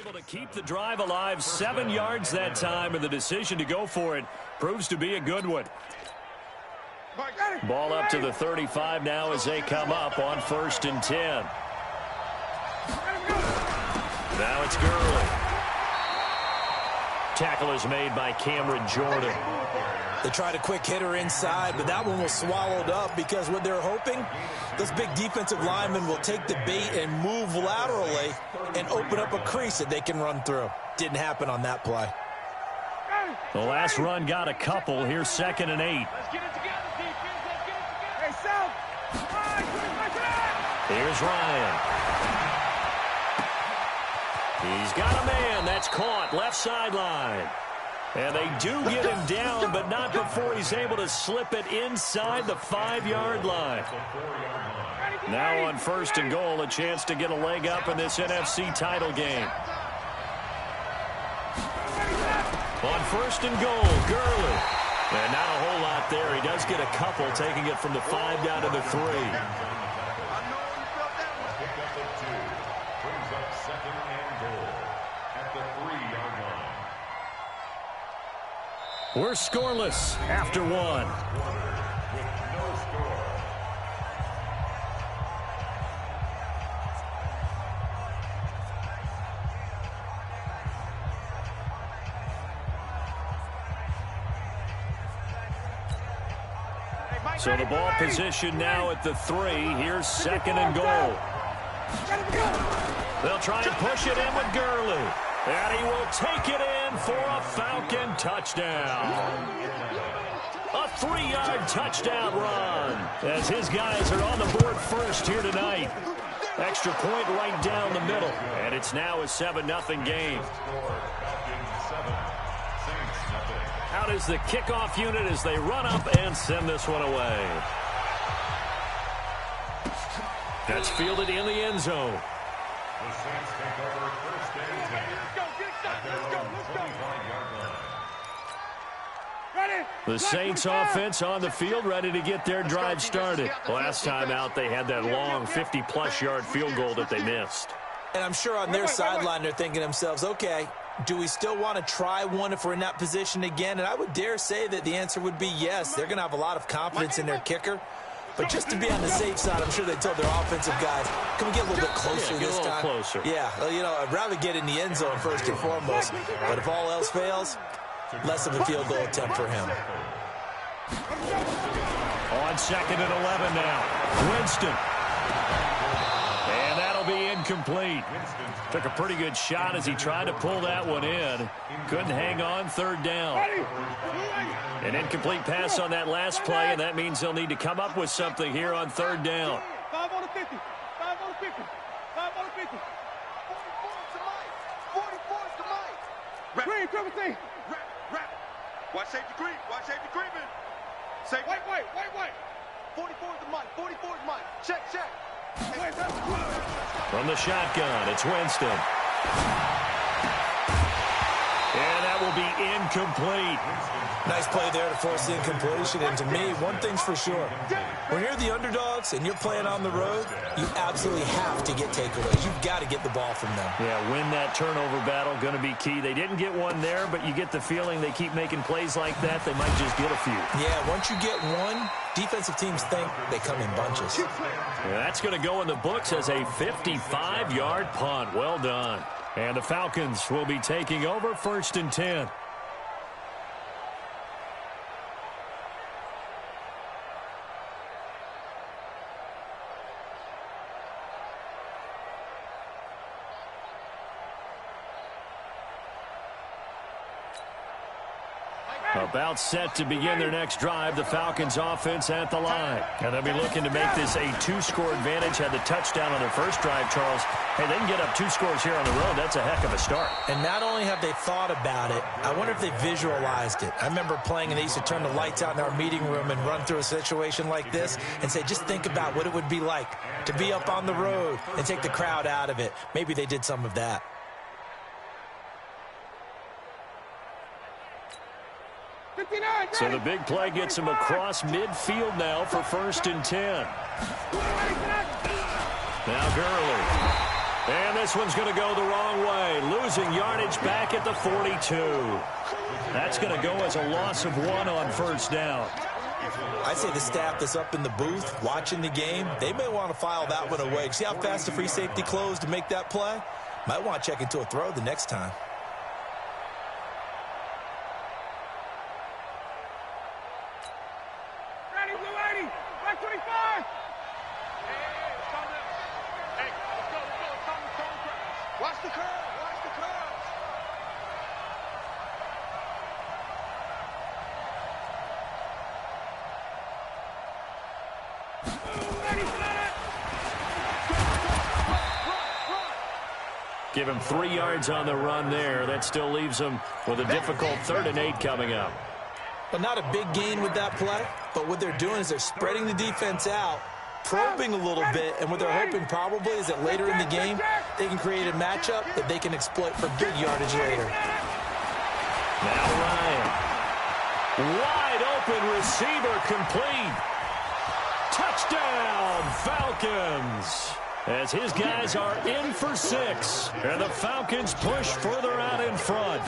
able to keep the drive alive, 7 yards that time, and the decision to go for it proves to be a good one. Ball up to the 35 now as they come up on 1st and 10. Now it's Gurley. Tackle is made by Cameron Jordan. They tried a quick hitter inside, but that one was swallowed up because what they're hoping, those big defensive linemen will take the bait and move laterally and open up a crease that they can run through. Didn't happen on that play. The last run got a couple. Here's 2nd and 8. Here's Ryan. He's got a man. That's caught. Left sideline. And they do get him down, but not before he's able to slip it inside the 5-yard line. Now on 1st and goal, a chance to get a leg up in this NFC title game. On 1st and goal, Gurley. And not a whole lot there. He does get a couple, taking it from the 5 down to the 3. We're scoreless after 1. So the ball position now at the 3. Here's 2nd and goal. They'll try and push it in with Gurley. And he will take it in for a Falcon touchdown. A 3-yard touchdown run as his guys are on the board first here tonight. Extra point right down the middle. And it's now a 7-0 game. Out is the kickoff unit as they run up and send this one away. That's fielded in the end zone. The Saints take over 1st and 10. The Saints offense on the field, ready to get their drive started. Last time out, they had that long 50-plus yard field goal that they missed. And I'm sure on their sideline they're thinking to themselves, okay, do we still want to try one if we're in that position again? And I would dare say that the answer would be yes. They're going to have a lot of confidence in their kicker. But just to be on the safe side, I'm sure they told their offensive guys, can we get a little bit closer this time? Get a little closer. Yeah, well, you know, I'd rather get in the end zone first and foremost. But if all else fails, less of a field goal attempt for him. On 2nd and 11 now. Winston. And that'll be incomplete. Took a pretty good shot as he tried to pull that one in. Couldn't hang on, 3rd down. An incomplete pass on that last play, and that means they'll need to come up with something here on 3rd down. 5 on the 50. 5 on the 50. 5 on the 50. 44 to Mike. 44 to Mike. Green, triple T. Rap. Watch safety Green. Watch safety Green. Say white. 44 to Mike. 44 to Mike. Check. From the shotgun, it's Winston. And that will be incomplete. Nice play there to force the incompletion. And to me, one thing's for sure. When you're the underdogs and you're playing on the road, you absolutely have to get takeaways. You've got to get the ball from them. Yeah, win that turnover battle, going to be key. They didn't get one there, but you get the feeling they keep making plays like that, they might just get a few. Yeah, once you get one, defensive teams think they come in bunches. Yeah, that's going to go in the books as a 55-yard punt. Well done. And the Falcons will be taking over 1st and 10. About set to begin their next drive, the Falcons offense at the line. And they'll be looking to make this a 2-score advantage. Had the touchdown on their first drive, Charles. Hey, they can get up 2 scores here on the road. That's a heck of a start. And not only have they thought about it, I wonder if they visualized it. I remember playing and they used to turn the lights out in our meeting room and run through a situation like this and say, just think about what it would be like to be up on the road and take the crowd out of it. Maybe they did some of that. So the big play gets him across midfield now for 1st and 10. Now Gurley. And this one's going to go the wrong way, losing yardage back at the 42. That's going to go as a loss of 1 on first down. I'd say the staff that's up in the booth watching the game, they may want to file that one away. See how fast the free safety closed to make that play? Might want to check into a throw the next time. Ready, blue 80, back 25. Hey, let's go. Watch the curve, watch the curve. Give him 3 yards on the run there. That still leaves him with a difficult 3rd and 8 coming up. But not a big gain with that play, but what they're doing is they're spreading the defense out, probing a little bit, and what they're hoping probably is that later in the game, they can create a matchup that they can exploit for big yardage later. Now Ryan. Wide open receiver complete. Touchdown, Falcons. As his guys are in for 6. And the Falcons push further out in front.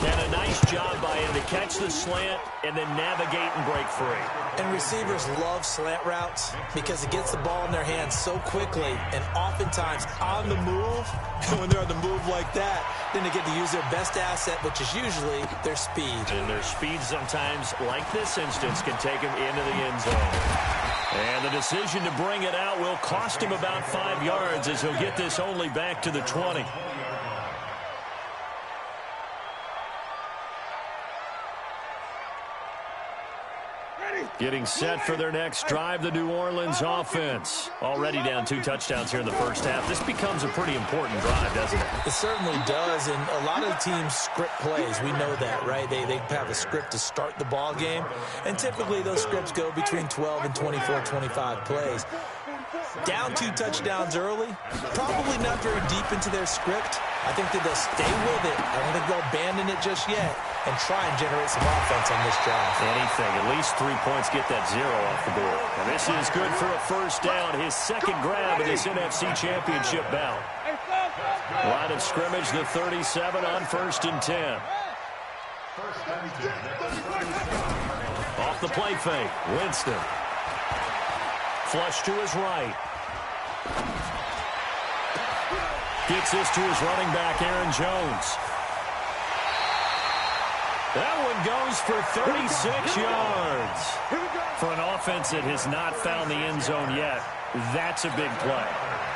And a nice job by him to catch the slant and then navigate and break free. And receivers love slant routes because it gets the ball in their hands so quickly and oftentimes on the move. And when they're on the move like that, then they get to use their best asset, which is usually their speed. And their speed sometimes, like this instance, can take them into the end zone. And the decision to bring it out will cost him about 5 yards as he'll get this only back to the 20. Getting set for their next drive, the New Orleans offense. Already down 2 touchdowns here in the first half. This becomes a pretty important drive, doesn't it? It certainly does, and a lot of teams script plays. We know that, right? They have a script to start the ball game, and typically those scripts go between 12 and 24, 25 plays. Down 2 touchdowns early, probably not very deep into their script. I think that they'll stay with it. I don't think they'll abandon it just yet and try and generate some offense on this drive. Anything, at least 3 points, get that 0 off the board. And this is good for a first down, his second grab of this NFC Championship bout. Line of scrimmage, the 37 on 1st and 10. Off the play fake, Winston. Flush to his right. Gets this to his running back, Aaron Jones. That one goes for 36 yards. For an offense that has not found the end zone yet, that's a big play.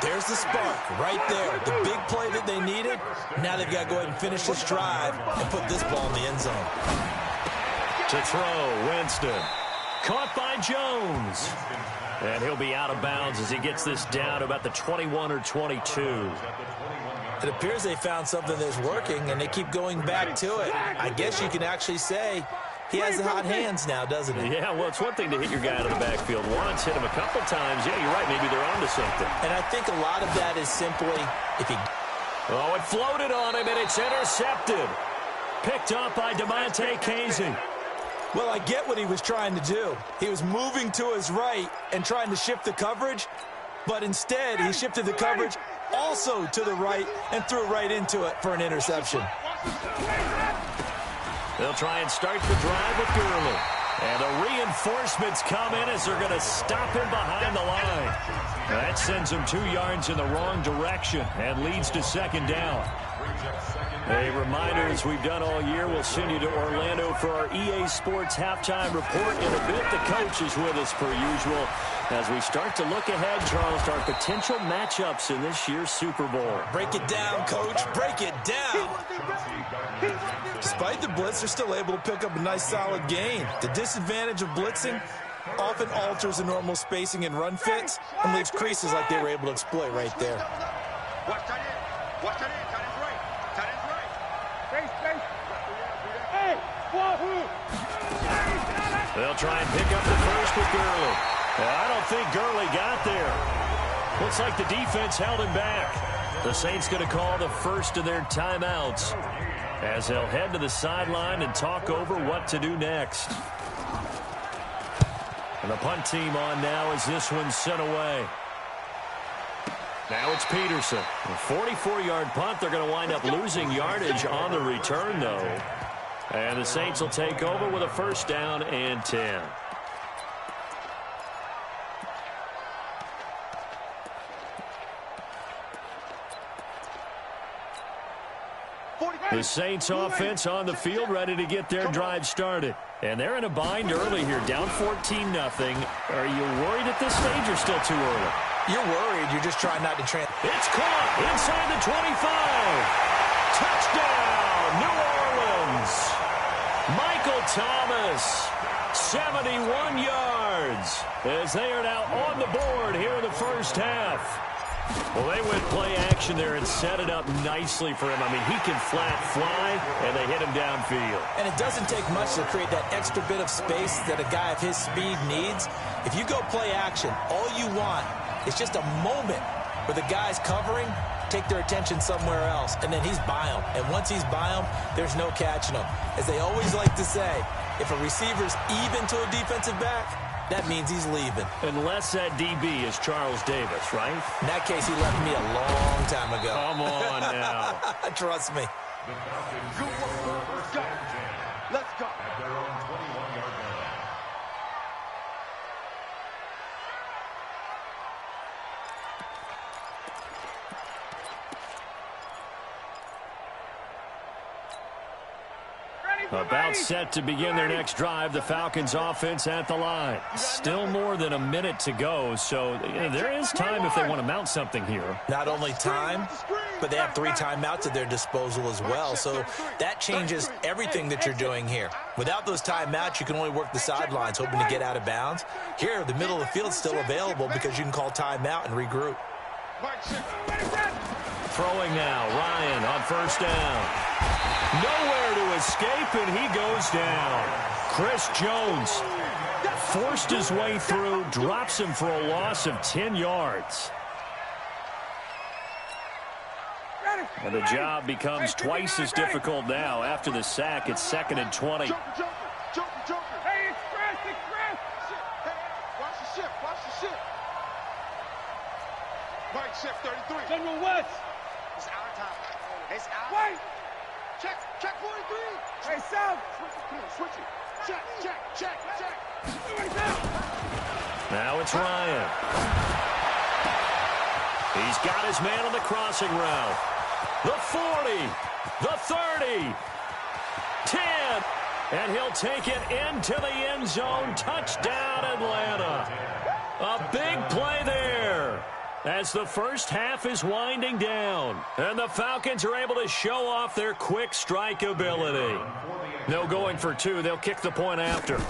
There's the spark right there. The big play that they needed. Now they've got to go ahead and finish this drive and put this ball in the end zone. To throw, Winston. Caught by Jones. And he'll be out of bounds as he gets this down to about the 21 or 22. It appears they found something that's working, and they keep going back to it. I guess you can actually say he has the hot hands now, doesn't he? Yeah, well, it's one thing to hit your guy out of the backfield once, hit him a couple times. Yeah, you're right. Maybe they're onto something. And I think a lot of that is simply if he... Oh, it floated on him, and it's intercepted. Picked up by DeMonte Casey. Well, I get what he was trying to do. He was moving to his right and trying to shift the coverage, but instead he shifted the coverage also to the right and threw right into it for an interception. They'll try and start the drive with Gurley. And the reinforcements come in as they're going to stop him behind the line. That sends him 2 yards in the wrong direction and leads to 2nd down. A reminder, as we've done all year, we'll send you to Orlando for our EA Sports halftime report in a bit. The coach is with us per usual as we start to look ahead, Charles, to our potential matchups in this year's Super Bowl. Break it down, Coach. Break it down. Despite the blitz, they're still able to pick up a nice solid gain. The disadvantage of blitzing often alters the normal spacing and run fits and leaves creases like they were able to exploit right there. Watch that in. Watch that in. Tight end's right. Tight end's right. Face. Hey, wahoo! They'll try and pick up the first with Gurley. I don't think Gurley got there. Looks like the defense held him back. The Saints going to call the first of their timeouts as they'll head to the sideline and talk over what to do next. And the punt team on now as this one's sent away. Now it's Peterson. A 44-yard punt. They're going to wind up losing yardage on the return, though. And the Saints will take over with a first down and 10. The Saints offense on the field, ready to get their drive started. And they're in a bind early here, down 14-0. Are you worried at this stage or still too early? You're worried. You're just trying not to trans. It's caught inside the 25. Touchdown, New Orleans. Michael Thomas, 71 yards, as they are now on the board here in the first half. Well, they went play action there and set it up nicely for him. I mean, he can flat fly, and they hit him downfield. And it doesn't take much to create that extra bit of space that a guy of his speed needs. If you go play action, all you want is just a moment where the guy's covering, take their attention somewhere else, and then he's by him. And once he's by him, there's no catching him. As they always like to say, if a receiver's even to a defensive back, that means he's leaving. Unless that DB is Charles Davis, right? In that case, he left me a long time ago. Come on now. Trust me. The Falcons Good work. Let's go. Let's go. at their own 21-yard line. About set to begin their next drive, the Falcons offense at the line. Still more than a minute to go, so there is time if they want to mount something here. Not only time, but they have 3 timeouts at their disposal as well, so that changes everything that you're doing here. Without those timeouts, you can only work the sidelines, hoping to get out of bounds. Here, the middle of the field is still available because you can call timeout and regroup. Throwing now, Ryan on first down. Nowhere to escape, and he goes down. Chris Jones forced his way through, drops him for a loss of 10 yards. And the job becomes twice as difficult now. After the sack, it's 2nd and 20. Hey, it's Chris. Hey, watch the ship. Mike, shift 33. General West. It's our time. It's our. Wait. Check 43. Hey, South. Come on, switch it. Check. Now it's Ryan. He's got his man on the crossing route. The 40, the 30, 10, and he'll take it into the end zone. Touchdown, Atlanta. A big play there as the first half is winding down. And the Falcons are able to show off their quick strike ability. No going for 2. They'll kick the point after.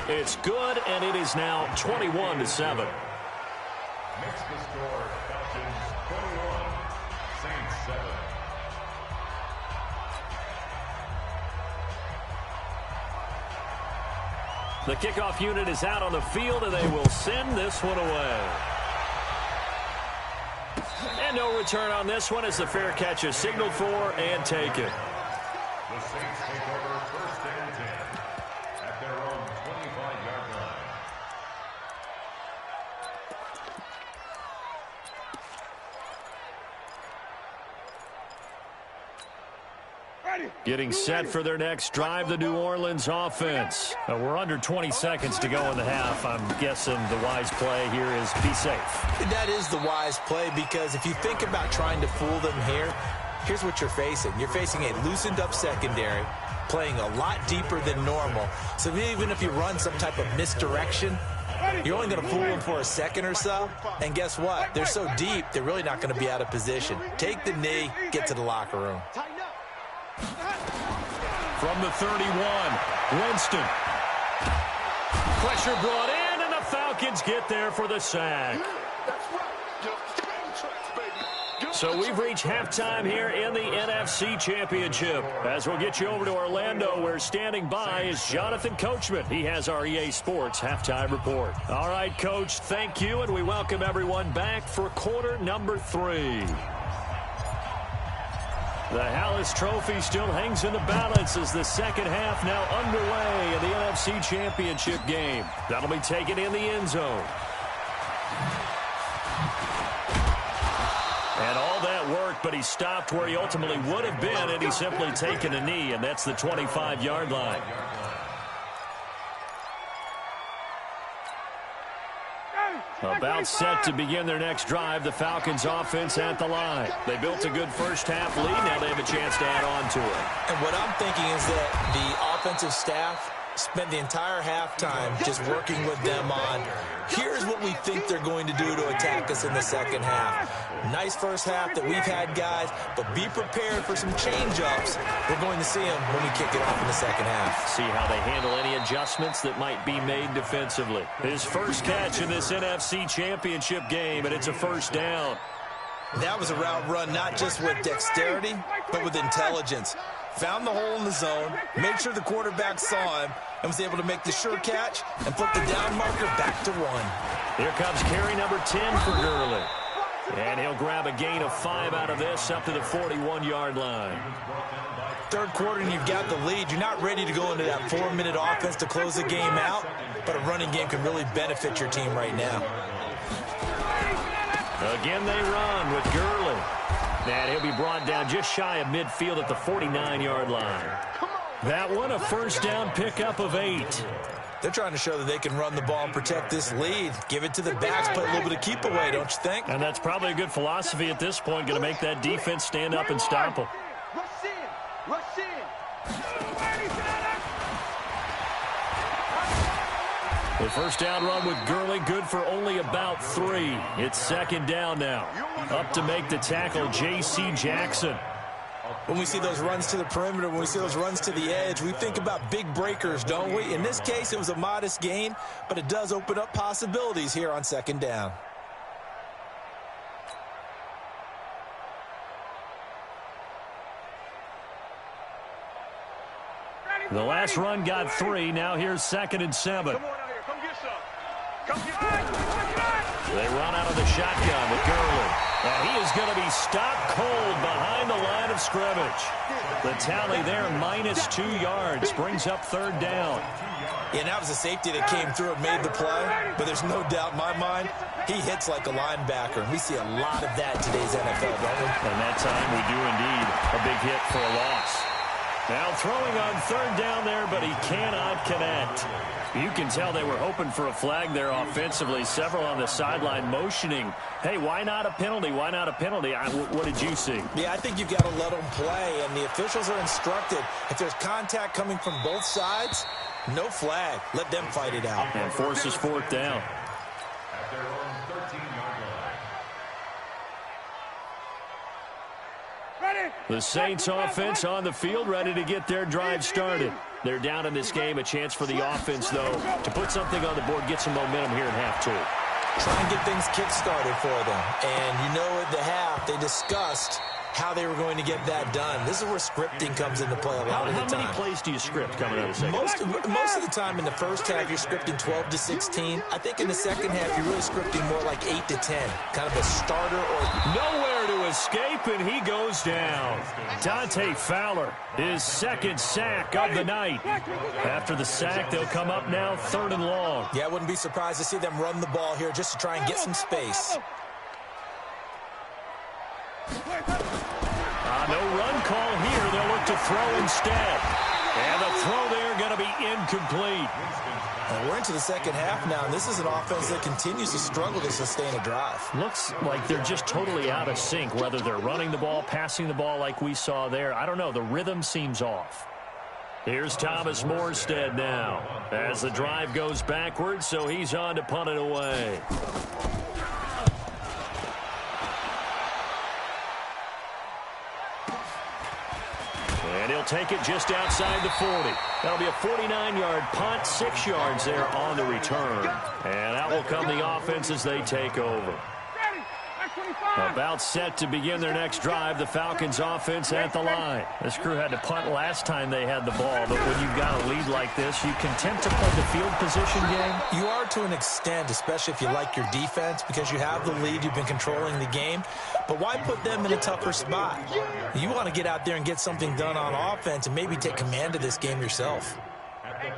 It's good, and it is now 21-7. Makes the score Falcons 21, Saints 7. The kickoff unit is out on the field, and they will send this one away. And no return on this one as the fair catch is signaled for and taken. The Saints take over first and 10 at their own 25-yard line. Getting set for their next drive, the New Orleans offense. We're under 20 seconds to go in the half. I'm guessing the wise play here is be safe. That is the wise play, because if you think about trying to fool them here, here's what you're facing. You're facing a loosened up secondary, playing a lot deeper than normal. So even if you run some type of misdirection, you're only going to fool them for a second or so. And guess what? They're so deep, they're really not going to be out of position. Take the knee, get to the locker room. From the 31, Winston. Pressure brought in, and the Falcons get there for the sack. So we've reached halftime here in the NFC Championship. As we'll get you over to Orlando, where standing by is Jonathan Coachman. He has our EA Sports halftime report. All right, Coach, thank you, and we welcome everyone back for quarter number 3. The Hallis Trophy still hangs in the balance as the second half now underway in the NFC Championship game. That'll be taken in the end zone. he stopped where he ultimately would have been, and he's simply taken a knee, and that's the 25-yard line. About set to begin their next drive, the Falcons offense at the line. They built a good first-half lead. Now they have a chance to add on to it. And what I'm thinking is that the offensive staff spent the entire halftime just working with them on, here's what we think they're going to do to attack us in the second half. Nice first half that we've had, guys, but be prepared for some change-ups. We're going to see them when we kick it off in the second half. See how they handle any adjustments that might be made defensively. His first catch in this NFC Championship game, and it's a first down. That was a route run not just with dexterity, but with intelligence. Found the hole in the zone, made sure the quarterback saw him, and was able to make the sure catch and flip the down marker back to 1. Here comes carry number 10 for Gurley. And he'll grab a gain of 5 out of this up to the 41-yard line. Third quarter and you've got the lead. You're not ready to go into that 4-minute offense to close the game out, but a running game can really benefit your team right now. Again they run with Gurley. And he'll be brought down just shy of midfield at the 49-yard line. That one, a first down pickup of 8. They're trying to show that they can run the ball and protect this lead. Give it to the backs, play a little bit of keep away, don't you think? And that's probably a good philosophy at this point, going to make that defense stand up and stop them. Rush in. Rush in. The first down run with Gurley, good for only about 3. It's second down now. Up to make the tackle, J.C. Jackson. When we see those runs to the perimeter, when we see those runs to the edge, we think about big breakers, don't we? In this case, it was a modest gain, but it does open up possibilities here on second down. The last run got 3. Now here's 2nd and 7. Come on out here. Come get some. Come get some. They run out of the shotgun with Gurley. And he is going to be stopped cold behind the line of scrimmage. The tally there, -2 yards, brings up third down. Yeah, that was a safety that came through and made the play, but there's no doubt in my mind, he hits like a linebacker. And we see a lot of that in today's NFL, don't we? And that time we do indeed. A big hit for a loss. Now throwing on third down there, but he cannot connect. You can tell they were hoping for a flag there offensively. Several on the sideline motioning, hey, why not a penalty? Why not a penalty? What did you see? Yeah, I think you've got to let them play, and the officials are instructed. If there's contact coming from both sides, no flag. Let them fight it out. And forces fourth down. At their own 13-yard line. The Saints offense on the field, ready to get their drive started. They're down in this game. A chance for the offense, though, to put something on the board, get some momentum here in half 2. Try and get things kick-started for them. And you know at the half, they discussed how they were going to get that done. This is where scripting comes into play a lot of the time. How many plays do you script coming out of the second? Most of the time in the first half, you're scripting 12 to 16. I think in the second half, you're really scripting more like 8 to 10. Kind of a starter or... Nowhere to escape, and he goes down. Dante Fowler, his second sack of the night. After the sack, they'll come up now 3rd and long. Yeah, I wouldn't be surprised to see them run the ball here just to try and get some space. No run call here. They'll look to throw instead. And the throw there going to be incomplete. And we're into the second half now, and this is an offense that continues to struggle to sustain a drive. Looks like they're just totally out of sync, whether they're running the ball, passing the ball like we saw there. I don't know. The rhythm seems off. Here's Thomas Morstead now as the drive goes backwards, so he's on to punt it away. And he'll take it just outside the 40. That'll be a 49-yard punt, 6 yards there on the return. And out will come the offense as they take over. About set to begin their next drive, the Falcons offense at the line. This crew had to punt last time they had the ball, but when you've got a lead like this, you content to play the field position game? You are to an extent, especially if you like your defense, because you have the lead, you've been controlling the game. But why put them in a tougher spot? You want to get out there and get something done on offense and maybe take command of this game yourself.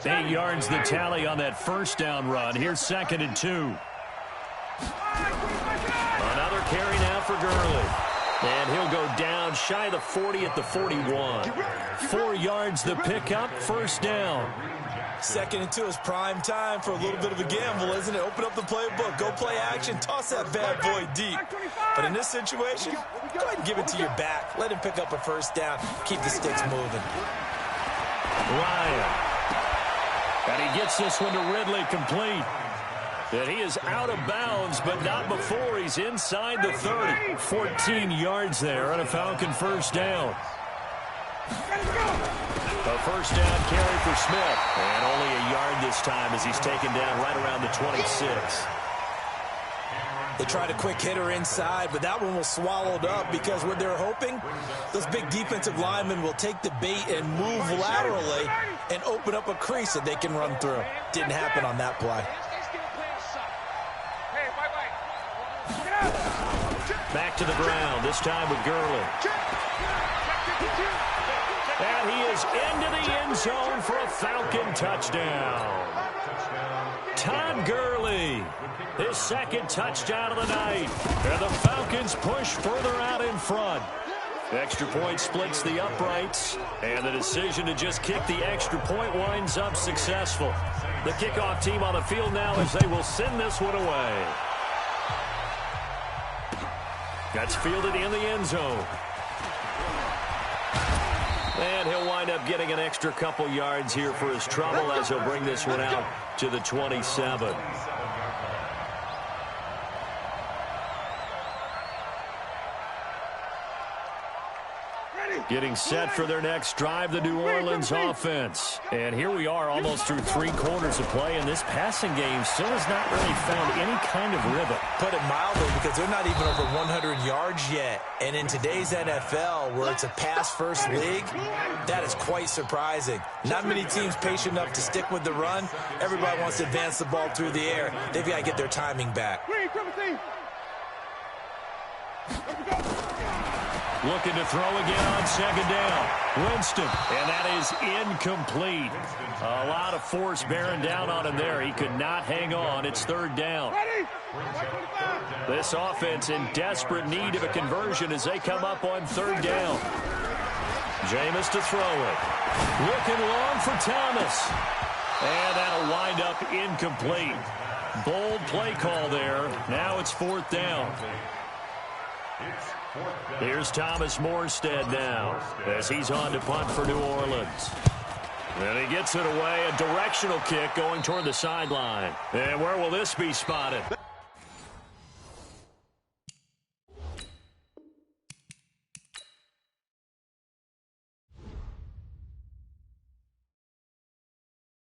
8 yards the tally on that first down run. Here's 2nd and 2. Another carry now for Gurley. And he'll go down shy of the 40 at the 41. 4 yards the pickup, first down. Second and 2 is prime time for a little bit of a gamble, isn't it? Open up the playbook, go play action, toss that bad boy deep. But in this situation, go ahead and give it to your back. Let him pick up a first down. Keep the sticks moving. Ryan. And he gets this one to Ridley complete. And he is out of bounds, but not before he's inside the 30. 14 yards there on a Falcon first down. A first down carry for Smith. And only a yard this time as he's taken down right around the 26. They tried a quick hitter inside, but that one was swallowed up because what they're hoping, those big defensive linemen will take the bait and move laterally and open up a crease that they can run through. Didn't happen on that play. Back to the ground, this time with Gurley. And he is into the end zone for a Falcon touchdown. Todd Gurley, his second touchdown of the night. And the Falcons push further out in front. Extra point splits the uprights, and the decision to just kick the extra point winds up successful. The kickoff team on the field now as they will send this one away. That's fielded in the end zone. And he'll wind up getting an extra couple yards here for his trouble as he'll bring this one out to the 27. Getting set for their next drive, the New Orleans offense. And here we are almost through 3 quarters of play, and this passing game still has not really found any kind of rhythm. Put it mildly, because they're not even over 100 yards yet. And in today's NFL, where it's a pass-first league, that is quite surprising. Not many teams patient enough to stick with the run. Everybody wants to advance the ball through the air. They've got to get their timing back. Looking to throw again on second down. Winston, and that is incomplete. A lot of force bearing down on him there. He could not hang on. It's third down. This offense in desperate need of a conversion as they come up on third down. Jameis to throw it. Looking long for Thomas. And that'll wind up incomplete. Bold play call there. Now it's fourth down. Here's Thomas Morstead now as he's on to punt for New Orleans. And he gets it away, a directional kick going toward the sideline. And where will this be spotted?